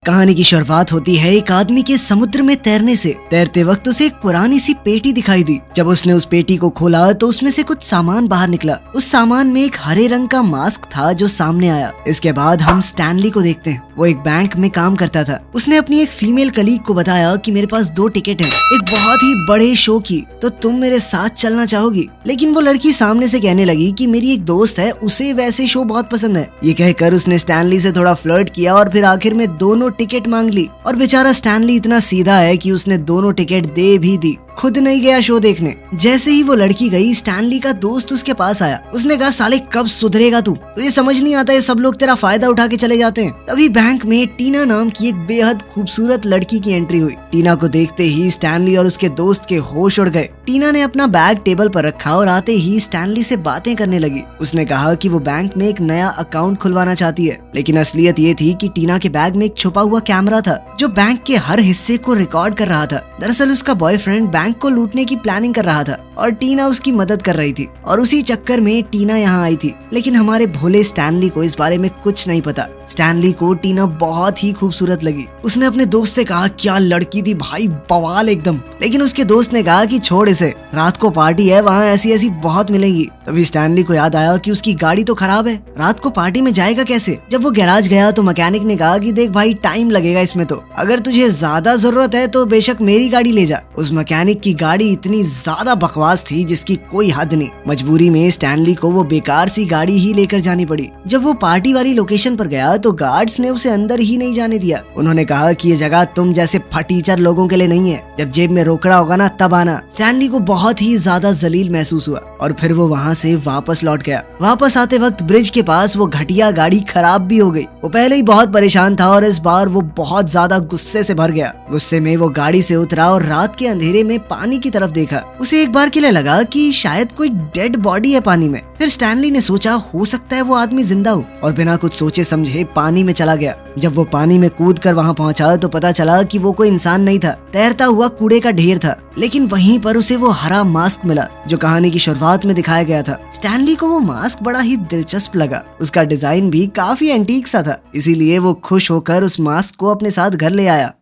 कहानी की शुरुआत होती है एक आदमी के समुद्र में तैरने से। तैरते वक्त उसे एक पुरानी सी पेटी दिखाई दी। जब उसने उस पेटी को खोला तो उसमें से कुछ सामान बाहर निकला। उस सामान में एक हरे रंग का मास्क था जो सामने आया। इसके बाद हम स्टैनली को देखते हैं। वो एक बैंक में काम करता था। उसने अपनी एक फीमेल कलीग को बताया कि मेरे पास 2 टिकट हैं, एक बहुत ही बड़े शो की, तो तुम मेरे साथ चलना चाहोगी? लेकिन वो लड़की सामने से कहने लगी कि मेरी एक दोस्त है, उसे वैसे शो बहुत पसंद है। ये कहकर उसने स्टैनली से थोड़ा फ्लर्ट किया और फिर आखिर में दोनों टिकट मांग ली। और बेचारा स्टैनली इतना सीधा है कि उसने दोनों टिकट दे भी दी, खुद नहीं गया शो देखने। जैसे ही वो लड़की गई, स्टैनली का दोस्त उसके पास आया। उसने कहा, साले कब सुधरेगा तू? तुझे समझ नहीं आता, ये सब लोग तेरा फायदा उठा के चले जाते हैं। तभी बैंक में टीना नाम की एक बेहद खूबसूरत लड़की की एंट्री हुई। टीना को देखते ही स्टैनली और उसके दोस्त के होश उड़ गए। टीना ने अपना बैग टेबल पर रखा और आते ही स्टैनली से बातें करने लगी। उसने कहा कि वो बैंक में एक नया अकाउंट खुलवाना चाहती है, लेकिन असलियत ये थी कि टीना के बैग में एक छुपा हुआ कैमरा था जो बैंक के हर हिस्से को रिकॉर्ड कर रहा था। दरअसल उसका बॉयफ्रेंड बैंक को लूटने की प्लानिंग कर रहा था और टीना उसकी मदद कर रही थी, और उसी चक्कर में टीना यहाँ आई थी। लेकिन हमारे भोले स्टैनली को इस बारे में कुछ नहीं पता। स्टैनली को टीना बहुत ही खूबसूरत लगी। उसने अपने दोस्त से कहा, क्या लड़की थी भाई, बवाल एकदम। लेकिन उसके दोस्त ने कहा कि छोड़ इसे, रात को पार्टी है, वहाँ ऐसी ऐसी बहुत मिलेंगी। तभी स्टैनली को याद आया कि उसकी गाड़ी तो खराब है, रात को पार्टी में जाएगा कैसे? जब वो गैराज गया तो मैकेनिक ने कहा कि देख भाई, टाइम लगेगा इसमें, तो अगर तुझे ज्यादा जरूरत है तो बेशक मेरी गाड़ी ले जा। उस मैकेनिक की गाड़ी इतनी ज्यादा बकवास थी जिसकी कोई हद नहीं। मजबूरी में स्टैनली को वो बेकार सी गाड़ी ही लेकर जानी पड़ी। जब वो पार्टी वाली लोकेशन पर गया तो गार्ड्स ने उसे अंदर ही नहीं जाने दिया। उन्होंने कहा कि ये जगह तुम जैसे फटीचर लोगों के लिए नहीं है, जब जेब में रोकड़ा होगा ना तब आना। स्टैनली को बहुत ही ज्यादा जलील महसूस हुआ और फिर वो वहाँ से वापस लौट गया। वापस आते वक्त ब्रिज के पास वो घटिया गाड़ी खराब भी हो गई। वो पहले ही बहुत परेशान था और इस बार वो बहुत ज्यादा गुस्से से भर गया। गुस्से में वो गाड़ी से उतरा और रात के अंधेरे में पानी की तरफ देखा। उसे एक बार के लिए लगा कि शायद कोई डेड बॉडी है पानी में। फिर स्टैनली ने सोचा, हो सकता है वो आदमी जिंदा हो, और बिना कुछ सोचे समझे पानी में चला गया। जब वो पानी में कूद कर वहाँ पहुँचा तो पता चला कि वो कोई इंसान नहीं था, तैरता हुआ कूड़े का ढेर था। लेकिन वहीं पर उसे वो हरा मास्क मिला जो कहानी की शुरुआत में दिखाया गया था। स्टैनली को वो मास्क बड़ा ही दिलचस्प लगा। उसका डिजाइन भी काफी एंटीक सा था, इसीलिए वो खुश होकर उस मास्क को अपने साथ घर ले आया।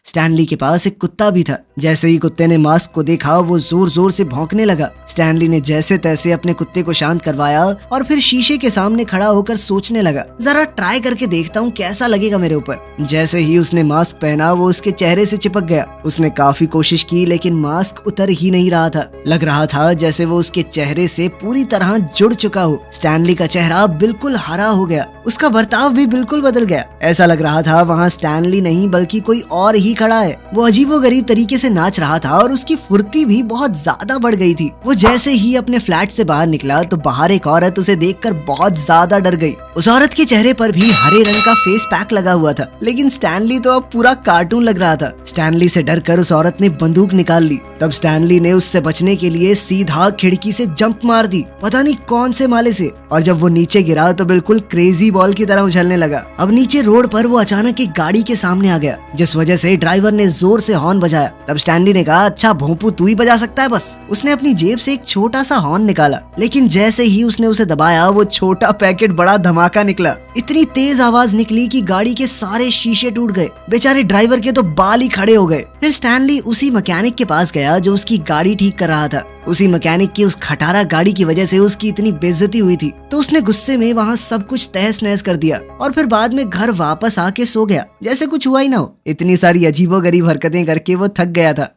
स्टैनली के पास एक कुत्ता भी था। जैसे ही कुत्ते ने मास्क को देखा वो जोर जोर से भौंकने लगा। स्टैनली ने जैसे तैसे अपने कुत्ते को शांत करवाया और फिर शीशे के सामने खड़ा होकर सोचने लगा, जरा ट्राई करके देखता हूँ कैसा लगेगा मेरे ऊपर। जैसे ही उसने मास्क पहना वो उसके चेहरे से चिपक गया। उसने काफी कोशिश की लेकिन मास्क उतर ही नहीं रहा था। लग रहा था जैसे वो उसके चेहरे से पूरी तरह जुड़ चुका हो। स्टैनली का चेहरा बिल्कुल हरा हो गया, उसका बर्ताव भी बिल्कुल बदल गया। ऐसा लग रहा था वहाँ स्टैनली नहीं बल्कि कोई और ही खड़ा है। वो अजीबोगरीब तरीके से नाच रहा था और उसकी फुर्ती भी बहुत ज्यादा बढ़ गई थी। वो जैसे ही अपने फ्लैट से बाहर निकला तो बाहर एक औरत उसे देखकर बहुत ज्यादा डर गई। उस औरत के चेहरे पर भी हरे रंग का फेस पैक लगा हुआ था, लेकिन स्टैनली तो अब पूरा कार्टून लग रहा था। स्टैनली से डरकर उस औरत ने बंदूक निकाल ली। तब स्टैनली ने उससे बचने के लिए सीधा खिड़की से जंप मार दी, पता नहीं कौन से माले से। और जब वो नीचे गिरा तो बिल्कुल क्रेजी बॉल की तरह उछलने लगा। अब नीचे रोड पर वो अचानक एक गाड़ी के सामने आ गया, जिस वजह से ड्राइवर ने जोर से हॉर्न बजाया। तब स्टैनली ने कहा, अच्छा भोंपू तू ही बजा सकता है बस। उसने अपनी जेब से एक छोटा सा हॉर्न निकाला, लेकिन जैसे ही उसने उसे दबाया वो छोटा पैकेट बड़ा धमाका निकला। इतनी तेज आवाज निकली कि गाड़ी के सारे शीशे टूट गए। बेचारे ड्राइवर के तो बाल ही खड़े हो गए। फिर स्टैनली उसी मैकेनिक के पास गया जो उसकी गाड़ी ठीक कर रहा था। उसी मैकेनिक की उस खटारा गाड़ी की वजह से उसकी इतनी बेइज्जती हुई थी, तो उसने गुस्से में वहाँ सब कुछ तहस नहस कर दिया और फिर बाद में घर वापस आके सो गया जैसे कुछ हुआ ही ना हो। इतनी सारी अजीबोगरीब हरकतें करके वो थक गया था।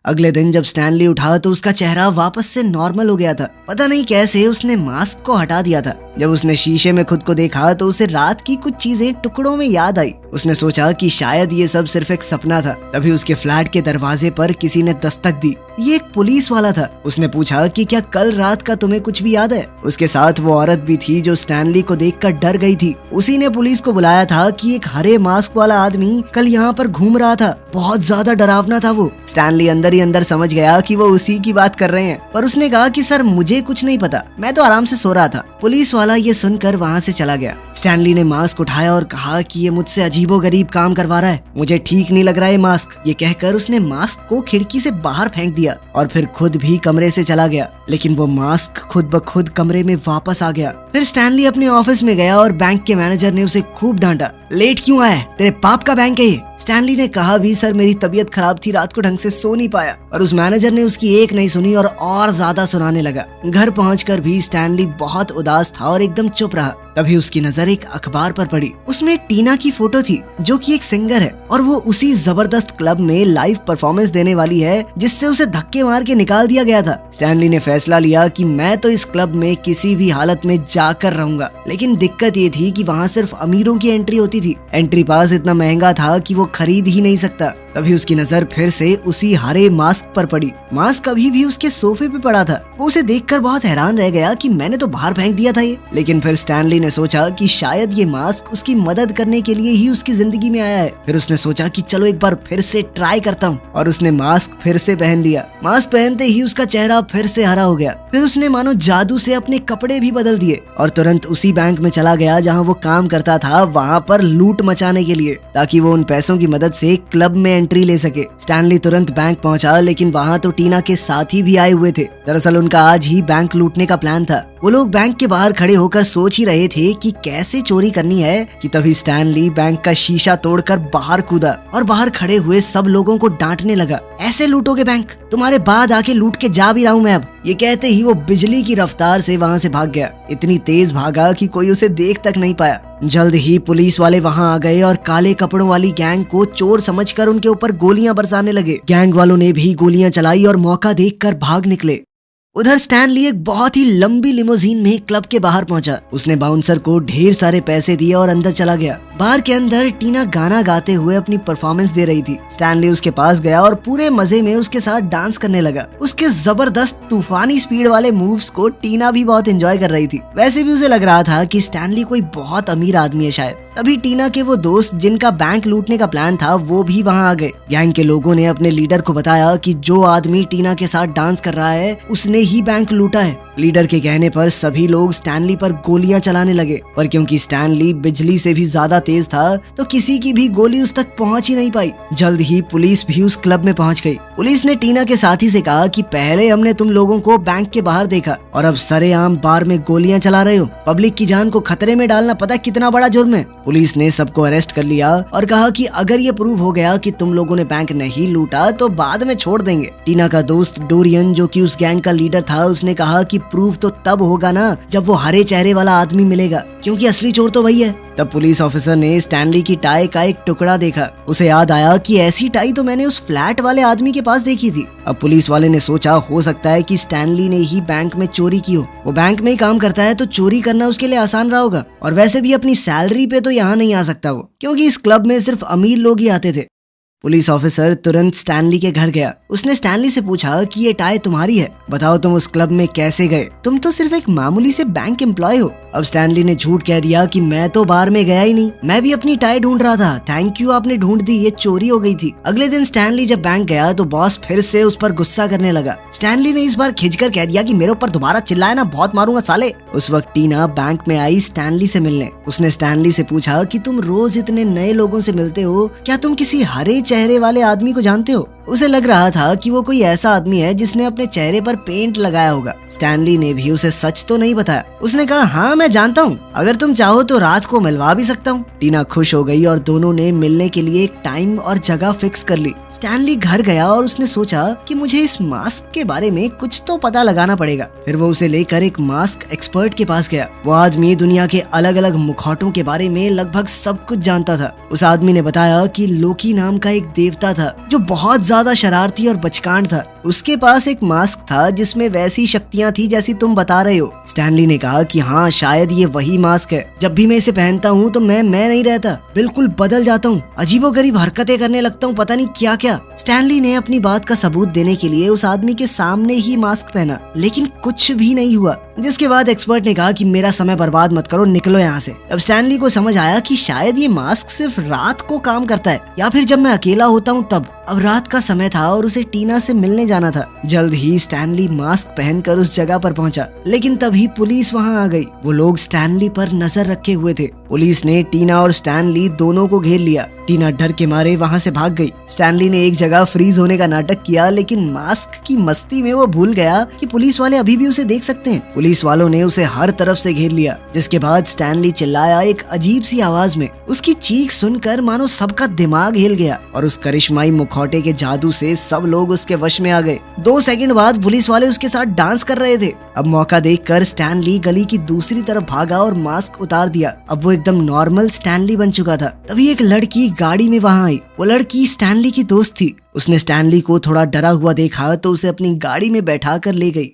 अगले दिन जब स्टैनली उठा तो उसका चेहरा वापस से नॉर्मल हो गया था। पता नहीं कैसे उसने मास्क को हटा दिया था। जब उसने शीशे में खुद को देखा तो उसे रात की कुछ चीजें टुकड़ों में याद आई। उसने सोचा कि शायद ये सब सिर्फ एक सपना था। तभी उसके फ्लैट के दरवाजे पर किसी ने दस्तक दी। ये एक पुलिस वाला था। उसने पूछा कि क्या कल रात का तुम्हें कुछ भी याद है? उसके साथ वो औरत भी थी जो स्टैनली को देखकर डर गई थी। उसी ने पुलिस को बुलाया था कि एक हरे मास्क वाला आदमी कल यहाँ पर घूम रहा था, बहुत ज्यादा डरावना था वो। स्टैनली अंदर ही अंदर समझ गया कि वो उसी की बात कर रहे हैं, पर उसने कहा कि सर मुझे कुछ नहीं पता, मैं तो आराम से सो रहा था। पुलिस वाला ये सुनकर वहाँ से चला गया। स्टैनली ने मास्क उठाया और कहा कि ये मुझसे अजीबोगरीब काम करवा रहा है, मुझे ठीक नहीं लग रहा है मास्क। ये कहकर उसने मास्क को खिड़की से बाहर फेंक दिया और फिर खुद भी कमरे से चला गया। लेकिन वो मास्क खुद ब खुद कमरे में वापस आ गया। फिर स्टैनली अपने ऑफिस में गया और बैंक के मैनेजर ने उसे खूब डांटा। लेट क्यों आया? तेरे पाप का बैंक है ये। स्टैनली ने कहा भी सर मेरी तबीयत खराब थी, रात को ढंग से सो नहीं पाया। और उस मैनेजर ने उसकी एक नहीं सुनी और ज्यादा सुनाने लगा। घर पहुंचकर भी स्टैनली बहुत उदास था और एकदम चुप रहा। तभी उसकी नजर एक अखबार पर पड़ी। उसमें टीना की फोटो थी जो कि एक सिंगर है और वो उसी जबरदस्त क्लब में लाइव परफॉर्मेंस देने वाली है जिससे उसे धक्के मार के निकाल दिया गया था। स्टैनली ने फैसला लिया कि मैं तो इस क्लब में किसी भी हालत में जाकर रहूंगा। लेकिन दिक्कत ये थी कि वहाँ सिर्फ अमीरों की एंट्री होती थी। एंट्री पास इतना महंगा था कि वो खरीद ही नहीं सकता। तभी उसकी नजर फिर से उसी हरे मास्क पर पड़ी। मास्क अभी भी उसके सोफे पे पड़ा था। वो उसे देखकर बहुत हैरान रह गया कि मैंने तो बाहर फेंक दिया था ये। लेकिन फिर स्टैनली ने सोचा कि शायद ये मास्क उसकी मदद करने के लिए ही उसकी जिंदगी में आया है। फिर उसने सोचा कि चलो एक बार फिर से ट्राई करता हूँ और उसने मास्क फिर से पहन लिया। मास्क पहनते ही उसका चेहरा फिर से हरा हो गया। फिर उसने मानो जादू से अपने कपड़े भी बदल दिए और तुरंत उसी बैंक में चला गया जहाँ वो काम करता था, वहाँ पर लूट मचाने के लिए, ताकि वो उन पैसों की मदद से क्लब में एंट्री ले सके। स्टैनली तुरंत बैंक पहुंचा, लेकिन वहाँ तो टीना के साथी भी आए हुए थे। दरअसल उनका आज ही बैंक लूटने का प्लान था। वो लोग बैंक के बाहर खड़े होकर सोच ही रहे थे कि कैसे चोरी करनी है कि तभी स्टैनली बैंक का शीशा तोड़कर बाहर कूदा और बाहर खड़े हुए सब लोगों को डांटने लगा। ऐसे लूटोगे बैंक? तुम्हारे बाद आके लूट के जा भी रहा हूँ मैं अब। ये कहते ही वो बिजली की रफ्तार से वहाँ से भाग गया। इतनी तेज भागा कि कोई उसे देख तक नहीं पाया। जल्द ही पुलिस वाले वहाँ आ गए और काले कपड़ों वाली गैंग को चोर समझकर उनके ऊपर गोलियां बरसाने लगे। गैंग वालों ने भी गोलियां चलाई और मौका देखकर भाग निकले। उधर स्टैनली एक बहुत ही लंबी लिमोजीन में क्लब के बाहर पहुंचा। उसने बाउंसर को ढेर सारे पैसे दिए और अंदर चला गया। बार के अंदर टीना गाना गाते हुए अपनी परफॉर्मेंस दे रही थी। स्टैनली उसके पास गया और पूरे मजे में उसके साथ डांस करने लगा। उसके जबरदस्त तूफानी स्पीड वाले मूव्स को टीना भी बहुत एंजॉय कर रही थी। वैसे भी उसे लग रहा था कि स्टैनली कोई बहुत अमीर आदमी है शायद। तभी टीना के वो दोस्त जिनका बैंक लूटने का प्लान था वो भी वहाँ आ गए। गैंग के लोगों ने अपने लीडर को बताया कि जो आदमी टीना के साथ डांस कर रहा है उसने ही बैंक लूटा है। लीडर के कहने पर सभी लोग स्टैनली पर गोलियां चलाने लगे, पर क्योंकि स्टैनली बिजली से भी ज्यादा तेज था तो किसी की भी गोली उस तक पहुंच ही नहीं पाई। जल्द ही पुलिस भी उस क्लब में पहुंच गई। पुलिस ने टीना के साथी से कहा कि पहले हमने तुम लोगों को बैंक के बाहर देखा और अब सरेआम बार में गोलियां चला रहे हो। पब्लिक की जान को खतरे में डालना पता कितना बड़ा जुर्म है। पुलिस ने सबको अरेस्ट कर लिया और कहा कि अगर ये प्रूव हो गया कि तुम लोगों ने बैंक नहीं लूटा तो बाद में छोड़ देंगे। टीना का दोस्त डोरियन जो कि उस गैंग का लीडर था, उसने कहा कि प्रूफ तो तब होगा ना जब वो हरे चेहरे वाला आदमी मिलेगा, क्योंकि असली चोर तो वही है। तब पुलिस ऑफिसर ने स्टैनली की टाई का एक टुकड़ा देखा। उसे याद आया कि ऐसी टाई तो मैंने उस फ्लैट वाले आदमी के पास देखी थी। अब पुलिस वाले ने सोचा हो सकता है कि स्टैनली ने ही बैंक में चोरी की हो। वो बैंक में ही काम करता है तो चोरी करना उसके लिए आसान रहा होगा, और वैसे भी अपनी सैलरी पे तो यहाँ नहीं आ सकता वो, क्योंकि इस क्लब में सिर्फ अमीर लोग ही आते थे। पुलिस ऑफिसर तुरंत स्टैनली के घर गया। उसने स्टैनली से पूछा कि ये टाई तुम्हारी है, बताओ तुम उस क्लब में कैसे गए? तुम तो सिर्फ एक मामूली से बैंक एम्प्लॉय हो। अब स्टैनली ने झूठ कह दिया कि मैं तो बार में गया ही नहीं, मैं भी अपनी टाई ढूंढ रहा था। थैंक यू, आपने ढूंढ दी, ये चोरी हो गई थी। अगले दिन स्टैनली जब बैंक गया तो बॉस फिर से उस पर गुस्सा करने लगा। स्टैनली ने इस बार खिंचकर कह दिया कि मेरे ऊपर दोबारा चिल्लाए ना, बहुत मारूंगा साले। उस वक्त टीना बैंक में आई स्टैनली से मिलने। उसने स्टैनली से पूछा कि तुम रोज इतने नए लोगों से मिलते हो, क्या तुम किसी हरे चेहरे वाले आदमी को जानते हो? उसे लग रहा था कि वो कोई ऐसा आदमी है जिसने अपने चेहरे पर पेंट लगाया होगा। स्टैनली ने भी उसे सच तो नहीं बताया। उसने कहा हाँ मैं जानता हूँ, अगर तुम चाहो तो रात को मिलवा भी सकता हूँ। टीना खुश हो गई और दोनों ने मिलने के लिए एक टाइम और जगह फिक्स कर ली। स्टैनली घर गया और उसने सोचा कि मुझे इस मास्क के बारे में कुछ तो पता लगाना पड़ेगा। फिर वो उसे लेकर एक मास्क एक्सपर्ट के पास गया। वो आदमी दुनिया के अलग अलग मुखौटों के बारे में लगभग सब कुछ जानता था। उस आदमी ने बताया कि लोकी नाम का एक देवता था जो बहुत ज्यादा शरारती और बचकान था। उसके पास एक मास्क था जिसमें वैसी शक्तियां थी जैसी तुम बता रहे हो। स्टैनली ने कहा कि हाँ शायद ये वही मास्क है। जब भी मैं इसे पहनता हूँ तो मैं नहीं रहता, बिल्कुल बदल जाता हूँ, अजीबोगरीब हरकतें करने लगता हूँ, पता नहीं क्या क्या। स्टैनली ने अपनी बात का सबूत देने के लिए उस आदमी के सामने ही मास्क पहना, लेकिन कुछ भी नहीं हुआ। जिसके बाद एक्सपर्ट ने कहा कि मेरा समय बर्बाद मत करो, निकलो यहाँ से। अब स्टैनली को समझ आया कि शायद ये मास्क सिर्फ रात को काम करता है या फिर जब मैं अकेला होता हूँ तब। अब रात का समय था और उसे टीना से मिलने जाना था। जल्द ही स्टैनली मास्क पहनकर उस जगह पर पहुंचा, लेकिन तभी पुलिस वहां आ गई। वो लोग स्टैनली पर नजर रखे हुए थे। पुलिस ने टीना और स्टैनली दोनों को घेर लिया। टीना डर के मारे वहाँ से भाग गई। स्टैनली ने एक जगह फ्रीज होने का नाटक किया, लेकिन मास्क की मस्ती में वो भूल गया कि पुलिस वाले अभी भी उसे देख सकते हैं। पुलिस वालों ने उसे हर तरफ से घेर लिया, जिसके बाद स्टैनली चिल्लाया एक अजीब सी आवाज में। उसकी चीख सुनकर मानो सबका दिमाग हिल गया और उस करिश्माई मुखौटे के जादू से सब लोग उसके वश में आ गए। 2 सेकंड बाद पुलिस वाले उसके साथ डांस कर रहे थे। अब मौका देखकर स्टैनली गली की दूसरी तरफ भागा और मास्क उतार दिया। अब वो एकदम नॉर्मल स्टैनली बन चुका था। तभी एक लड़की गाड़ी में वहाँ आई। वो लड़की स्टैनली की दोस्त थी। उसने स्टैनली को थोड़ा डरा हुआ देखा तो उसे अपनी गाड़ी में बैठा कर ले गई।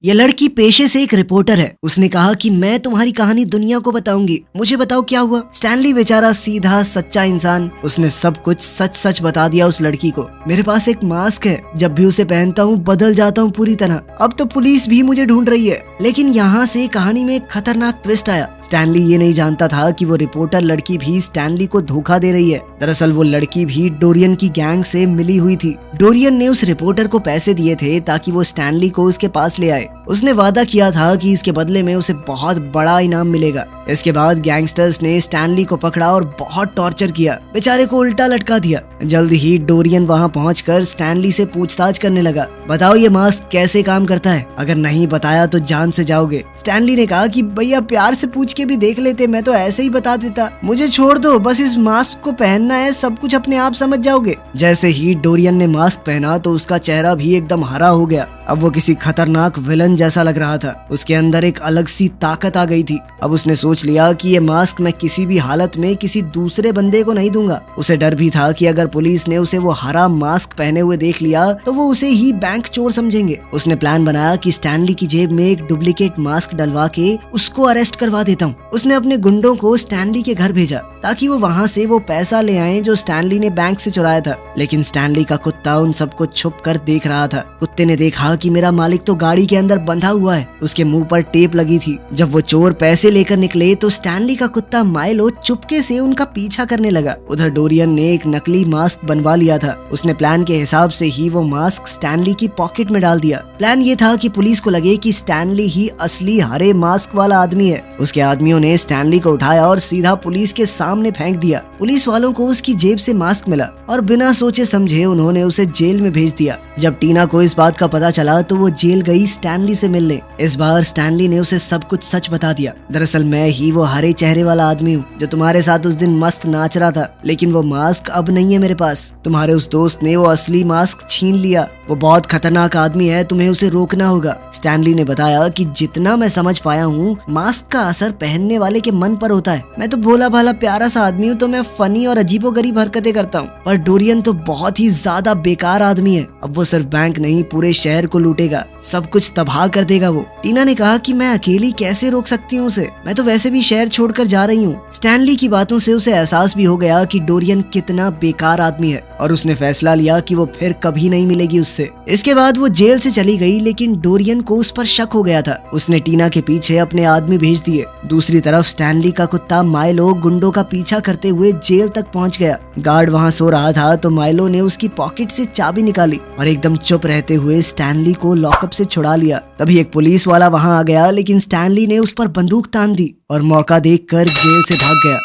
ये लड़की पेशे से एक रिपोर्टर है। उसने कहा कि मैं तुम्हारी कहानी दुनिया को बताऊंगी, मुझे बताओ क्या हुआ। स्टैनली बेचारा सीधा सच्चा इंसान, उसने सब कुछ सच सच बता दिया उस लड़की को। मेरे पास एक मास्क है, जब भी उसे पहनता हूँ बदल जाता हूँ पूरी तरह। अब तो पुलिस भी मुझे ढूंढ रही है। लेकिन यहाँ से कहानी में एक खतरनाक ट्विस्ट आया। स्टैनली ये नहीं जानता था कि वो रिपोर्टर लड़की भी स्टैनली को धोखा दे रही है। दरअसल वो लड़की भी डोरियन की गैंग से मिली हुई थी। डोरियन ने उस रिपोर्टर को पैसे दिए थे ताकि वो स्टैनली को उसके पास ले आए। उसने वादा किया था कि इसके बदले में उसे बहुत बड़ा इनाम मिलेगा। इसके बाद गैंगस्टर्स ने स्टैनली को पकड़ा और बहुत टॉर्चर किया। बेचारे को उल्टा लटका दिया। जल्द ही डोरियन वहाँ पहुंचकर स्टैनली से पूछताछ करने लगा। बताओ ये मास्क कैसे काम करता है, अगर नहीं बताया तो जान से जाओगे। स्टैनली ने कहा कि भैया प्यार से पूछ के भी देख लेते, मैं तो ऐसे ही बता देता। मुझे छोड़ दो, बस इस मास्क को पहनना है, सब कुछ अपने आप समझ जाओगे। जैसे ही डोरियन ने मास्क पहना तो उसका चेहरा भी एकदम हरा हो गया। अब वो किसी खतरनाक विलन जैसा लग रहा था। उसके अंदर एक अलग सी ताकत आ गई थी। अब उसने सोच लिया कि ये मास्क मैं किसी भी हालत में किसी दूसरे बंदे को नहीं दूंगा। उसे डर भी था कि अगर पुलिस ने उसे वो हरा मास्क पहने हुए देख लिया तो वो उसे ही बैंक चोर समझेंगे। उसने प्लान बनाया कि स्टैनली की जेब में एक डुप्लीकेट मास्क डलवा के उसको अरेस्ट करवा देता हूँ। उसने अपने गुंडों को स्टैनली के घर भेजा ताकि वो वहाँ से वो पैसा ले आए जो स्टैनली ने बैंक से चुराया था। लेकिन स्टैनली का कुत्ता उन सबको छुप कर देख रहा था। कुत्ते ने देखा कि मेरा मालिक तो गाड़ी के अंदर बंधा हुआ है। उसके मुंह पर टेप लगी थी। जब वो चोर पैसे लेकर निकले तो स्टैनली का कुत्ता माइलो चुपके से उनका पीछा करने लगा। उधर डोरियन ने एक नकली मास्क बनवा लिया था। उसने प्लान के हिसाब से ही वो मास्क स्टैनली की पॉकेट में डाल दिया। प्लान ये था कि पुलिस को लगे कि स्टैनली ही असली हरे मास्क वाला आदमी है। उसके आदमियों ने स्टैनली को उठाया और सीधा पुलिस के सामने फेंक दिया। पुलिस वालों को उसकी जेब से मास्क मिला और बिना सोचे समझे उन्होंने उसे जेल में भेज दिया। जब टीना को इस बात का पता चला तो वो जेल गई स्टैनली से मिलने। इस बार स्टैनली ने उसे सब कुछ सच बता दिया। दरअसल मैं ही वो हरे चेहरे वाला आदमी हूँ जो तुम्हारे साथ उस दिन मस्त नाच रहा था, लेकिन वो मास्क अब नहीं है मेरे पास। तुम्हारे उस दोस्त ने वो असली मास्क छीन लिया। वो बहुत खतरनाक आदमी है, तुम्हें उसे रोकना होगा। स्टैनली ने बताया कि जितना मैं समझ पाया हूँ मास्क का असर पहनने वाले के मन पर होता है। मैं तो भोला भाला प्यारा सा आदमी हूँ, तो मैं फनी और अजीबोगरीब हरकतें करता हूँ, पर डोरियन तो बहुत ही ज्यादा बेकार आदमी है। अब वो सिर्फ बैंक नहीं पूरे शहर को लूटेगा, सब कुछ तबाह कर देगा वो। टीना ने कहा कि मैं अकेली कैसे रोक सकती हूँ उसे, मैं तो वैसे भी शहर छोड़कर जा रही हूँ। स्टैनली की बातों से उसे एहसास भी हो गया कि डोरियन कितना बेकार आदमी है और उसने फैसला लिया कि वो फिर कभी नहीं मिलेगी उससे। इसके बाद वो जेल से चली गई, लेकिन डोरियन को उस पर शक हो गया था। उसने टीना के पीछे अपने आदमी भेज दिए। दूसरी तरफ स्टैनली का कुत्ता माइलो गुंडों का पीछा करते हुए जेल तक पहुंच गया। गार्ड वहां सो रहा था तो माइलो ने उसकी पॉकेट से चाबी निकाली और एकदम चुप रहते हुए स्टैनली को लॉकअप से छुड़ा लिया। तभी एक पुलिस वाला वहां आ गया, लेकिन स्टैनली ने उस पर बंदूक तान दी और मौका देखकर जेल से भाग गया।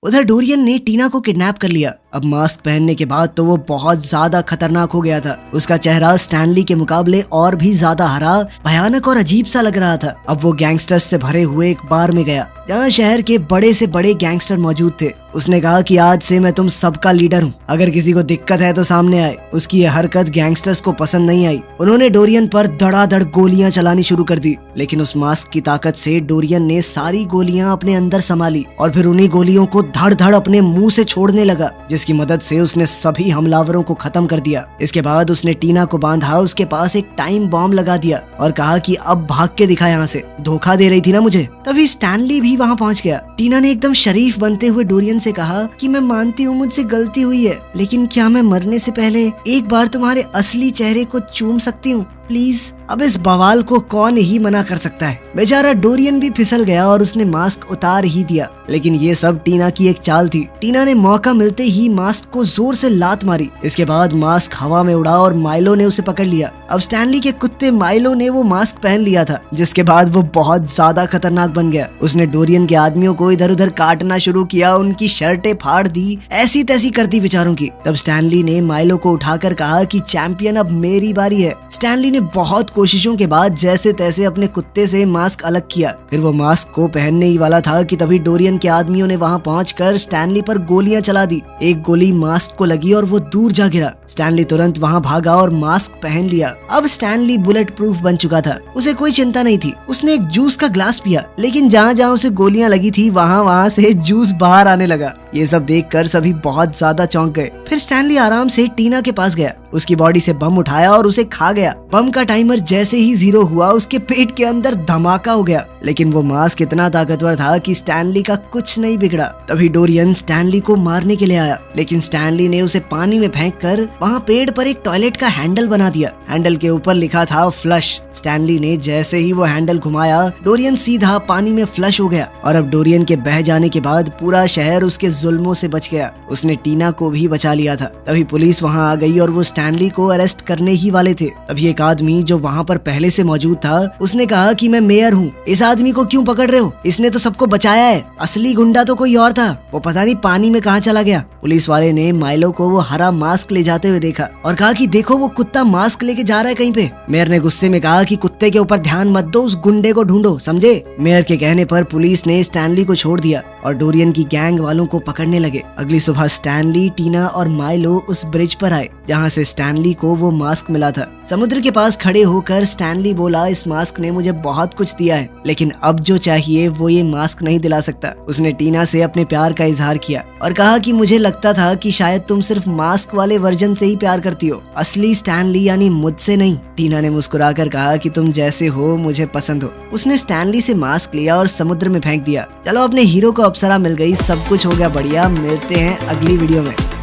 उधर डोरियन ने टीना को किडनैप कर लिया। अब मास्क पहनने के बाद तो वो बहुत ज्यादा खतरनाक हो गया था। उसका चेहरा स्टैनली के मुकाबले और भी ज्यादा हरा, भयानक और अजीब सा लग रहा था। अब वो गैंगस्टर्स से भरे हुए एक बार में गया जहाँ शहर के बड़े से बड़े गैंगस्टर मौजूद थे। उसने कहा कि आज से मैं तुम सबका लीडर हूँ, अगर किसी को दिक्कत है तो सामने आए। उसकी यह हरकत गैंगस्टर्स को पसंद नहीं आई। उन्होंने डोरियन पर धड़ाधड़ गोलियां चलानी शुरू कर दी, लेकिन उस मास्क की ताकत से डोरियन ने सारी गोलियां अपने अंदर संभाली और फिर उन्हीं गोलियों को धड़ धड़ अपने मुंह से छोड़ने लगा, जिसकी मदद से उसने सभी हमलावरों को खत्म कर दिया। इसके बाद उसने टीना को बांधा, उसके पास एक टाइम बॉम्ब लगा दिया और कहा कि अब भाग के दिखा यहाँ से, धोखा दे रही थी ना मुझे। तभी स्टैनली भी वहाँ पहुँच गया। टीना ने एकदम शरीफ बनते हुए डोरियन से कहा कि मैं मानती हूँ मुझसे गलती हुई है, लेकिन क्या मैं मरने से पहले एक बार तुम्हारे असली चेहरे को चूम सकती हूँ? प्लीज। अब इस बवाल को कौन ही मना कर सकता है। बेचारा डोरियन भी फिसल गया और उसने मास्क उतार ही दिया। लेकिन ये सब टीना की एक चाल थी। टीना ने मौका मिलते ही मास्क को जोर से लात मारी। इसके बाद मास्क हवा में उड़ा और माइलो ने उसे पकड़ लिया। अब स्टैनली के कुत्ते माइलो ने वो मास्क पहन लिया था, जिसके बाद वो बहुत ज्यादा खतरनाक बन गया। उसने डोरियन के आदमियों को इधर उधर काटना शुरू किया, उनकी शर्टें फाड़ दी, ऐसी तैसी कर दी बेचारों की। तब स्टैनली ने माइलो को उठाकर कहा कि चैंपियन अब मेरी बारी है। स्टैनली ने बहुत कोशिशों के बाद जैसे तैसे अपने कुत्ते से मास्क अलग किया। फिर वो मास्क को पहनने ही वाला था कि तभी डोरियन के आदमियों ने वहां पहुंचकर स्टैनली पर गोलियां चला दी। एक गोली मास्क को लगी और वो दूर जा गिरा। स्टैनली तुरंत वहां भागा और मास्क पहन लिया। अब स्टैनली बुलेट प्रूफ बन चुका था। उसे कोई चिंता नहीं थी। उसने एक जूस का ग्लास पिया, लेकिन जहाँ जहाँ उसे गोलियां लगी थी वहाँ से जूस बाहर आने लगा। ये सब देखकर सभी बहुत ज्यादा चौंक गए। फिर स्टैनली आराम से टीना के पास गया, उसकी बॉडी से बम उठाया और उसे खा गया। बम का टाइमर जैसे ही 0 हुआ, उसके पेट के अंदर धमाका हो गया। लेकिन वो मास्क इतना ताकतवर था कि स्टैनली का कुछ नहीं बिगड़ा। तभी डोरियन स्टैनली को मारने के लिए आया, लेकिन स्टैनली ने उसे पानी में फेंक कर वहाँ पेड़ पर एक टॉयलेट का हैंडल बना दिया। हैंडल के ऊपर लिखा था फ्लश। स्टैनली ने जैसे ही वो हैंडल घुमाया, डोरियन सीधा पानी में फ्लश हो गया। और अब डोरियन के बह जाने के बाद पूरा शहर उसके जुल्मों से बच गया। उसने टीना को भी बचा लिया था। तभी पुलिस वहां आ गई और वो स्टैनली को अरेस्ट करने ही वाले थे। तभी एक आदमी जो वहां पर पहले से मौजूद था, उसने कहा कि मैं मेयर हूँ, इस आदमी को क्यों पकड़ रहे हो? इसने तो सबको बचाया है। असली गुंडा तो कोई और था, वो पता नहीं पानी में कहाँ चला गया। पुलिस वाले ने माइलो को वो हरा मास्क ले जाते हुए देखा और कहा कि देखो वो कुत्ता मास्क लेके जा रहा है कहीं पे। मेयर ने गुस्से में कहा कि कुत्ते के ऊपर ध्यान मत दो, उस गुंडे को ढूंढो, समझे? मेयर के कहने पर पुलिस ने स्टैनली को छोड़ दिया और डोरियन की गैंग वालों को पकड़ने लगे। अगली सुबह स्टैनली, टीना और माइलो उस ब्रिज पर आए जहाँ से स्टैनली को वो मास्क मिला था। समुद्र के पास खड़े होकर स्टैनली बोला, इस मास्क ने मुझे बहुत कुछ दिया है, लेकिन अब जो चाहिए वो ये मास्क नहीं दिला सकता। उसने टीना से अपने प्यार का इजहार किया और कहा कि मुझे लगता था कि शायद तुम सिर्फ मास्क वाले वर्जन से ही प्यार करती हो, असली स्टैनली यानी मुझसे नहीं। टीना ने मुस्कुराकर कहा कि तुम जैसे हो मुझे पसंद हो। उसने स्टैनली से मास्क लिया और समुद्र में फेंक दिया। चलो, अपने हीरो को अप्सरा मिल गई, सब कुछ हो गया बढ़िया। मिलते हैं अगली वीडियो में।